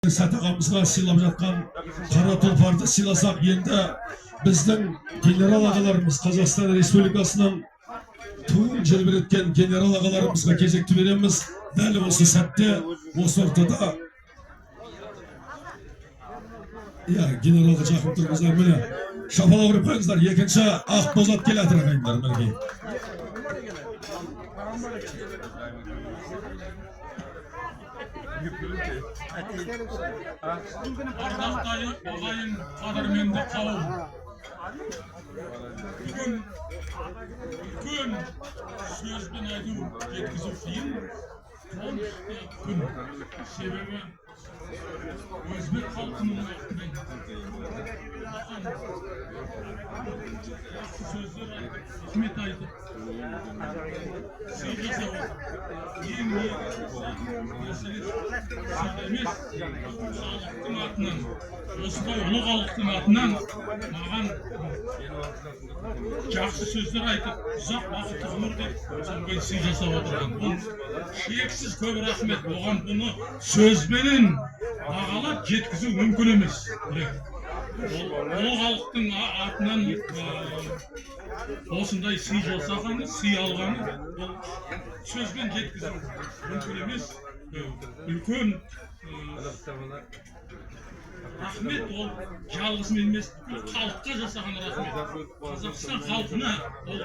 Сатағамызға сыйлап жатқан қара тұлпарды сыйласақ, енді біздің генерал ағаларымыз, Қазақстан Республикасының туын желбіреткен генерал ағаларымызға кезекті береміз. Дәл осы сәтте, осы ортада генералға жақын тұрыңыздар. Міне, шапалақ ұрып қойыңыздар. Екінші Ақбозат келатыр ағайындар, мінекей. Ардақтайы ағайын қадірменді қауым. Бүгін үлкен сөзбен айту жеткізу қиын. Қуанышты күн. Себебі өзбек халқының уақытымен жақсы сөздер айтып, рахмет айтып, сый жасап отыр. Ең мәселе емес, халықтың атынан, осындай ұлы халықтың атынан маған жақсы сөздер айтып, ұзақ уақыт ғұмыр деп, сондай сый жасап отырған. Бұл шексіз көп рахмет. Оған бұны сөзбенен бағалап жеткізу мүмкін емес. Ұлы халықтың атынан осындай сый жасағаны, сый алғаны, бұл сөзбен жеткізу мүмкін емес. Үлкен рахмет, ол жалғыз мен емес, халыққа жасаған рахмет. Қазақстан халқына, ол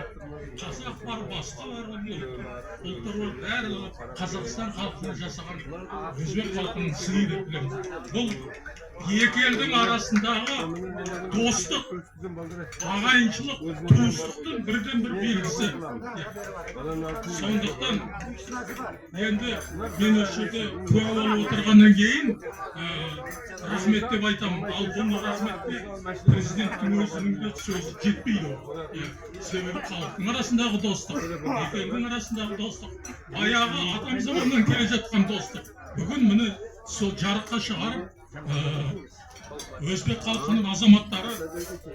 қазақ бар, басқа бар, ұлттар бар, бәрі Қазақстан халқына жасаған өзбек халқының сыйы деп білеміз. Бұл екі елдің арасындағы достық, ағайыншылық, туыстықтың бірден бір белгісі. Сондықтан енді мен осы жерде куә болып отырғаннан кейін рахмет деп айтамын. Ал бұны рахметке президенттің өзінің де сөзі жетпейді. Себебі халықтың арасындағы достық, екі елдің арасындағы достық, баяғы атам заманнан келе жатқан достық. Бүгін міне сол жарыққа шығарып, өзбек халқының азаматтары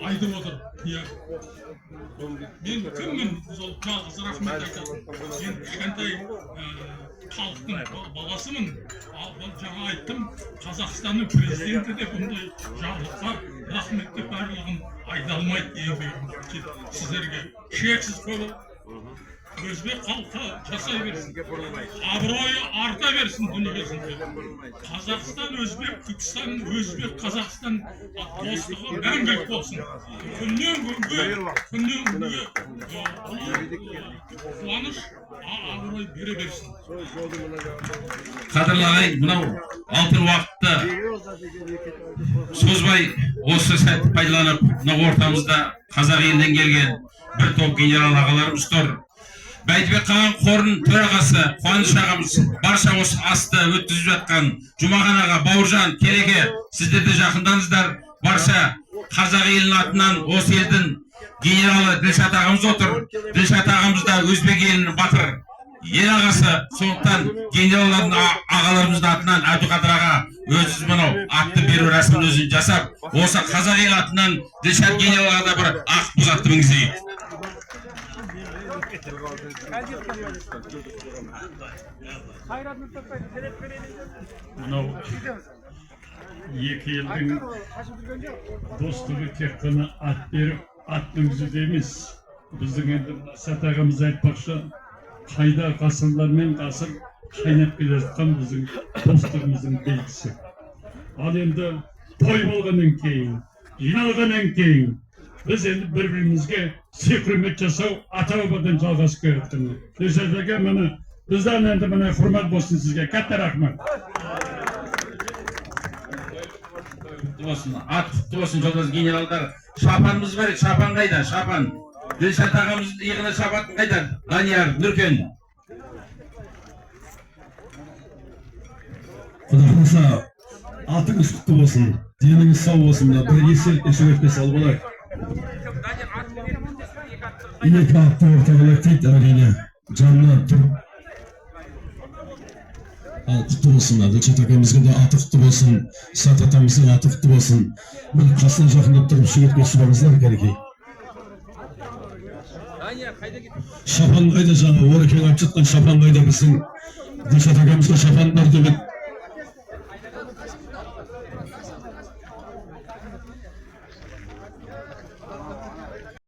айтып отыр. Мен кіммін? Сол жалғыз рахмет айтамын. Мен кішкентай халықтың баласымын. Жаңа айттым, Қазақстанның президенті де бұндай жарлыққа рахмет деп барлығын айта алмайды. Сіздерге шексіз көп өзбек халқы жасай берсін, абыройы арта берсін дүниесінде. Қазақстан, өзбек, Түркістан, өзбек, Қазақстан достығы мәңгілік болсын. Күннен күнге қуаныш, абырой бере берсін. Қадірлі ағайын, мынау алтын уақытты созбай осы сәтті пайдаланып, мынау ортамызда қазақ елінен келген бір топ генерал ағаларымыз тұр. Бәйдібек Қаған қорының төрағасы Қуаныш ағамыз, барша осы асты өткізіп жатқан Жұмахан аға, Бауыржан, Кереге, сіздер де жақындаңыздар. Барша қазақ елінің атынан осы елдің генералы Ділшат ағамыз отыр. Ділшат ағамыз да өзбек елінің батыр ел ағасы. Сондықтан генералдардың ағаларымыздың атынан Әбдіқадыр аға өзі мынау атты беру рәсімін өзін жасап, осы қазақ ел атынан Ділшат генералға да бір ақ бұзатты мінгізейік. Мынау екі елдің достығы тек қана ат беріп, ат мінгізуде емес. Біздің енді Сәт ағамыз айтпақшы, қайда ғасырлармен ғасыр қайнап келе жатқан біздің достығымыздың белгісі. Ал енді той болғаннан кейін, жиналғаннан кейін біз енді бір-бірімізге сый құрмет жасау ата-бабадан жалғасып келе жатқан. Ділшат аға, міне бізден енді міне құрмет болсын сізге. Қатты рахмет. Ат құтты болсын жолдас генералдар. Шапанымыз бар еді, шапан қайда? Шапан. Ділшат ағамыз иығына шапатын қайда? Данияр, Нүркен. Құда қаласа, атыңыз құтты болсын, деніңіз сау болсын. Бір естелік өтпе салып олайық. Екі атты ортағылық дейді, әрине жанына тұрып. Ал құтты болсын, Ділшат ағамызға да аты құтты болсын, Сәт атамыздың аты құтты болсын. Бұл қасына жақындап тұрып суретке сұраңыздар, кәнекей. Шапан қайда, жаңа Орекең айтып жатқан шапан қайда? Біздің Ділшат ағамызға шапан бар деп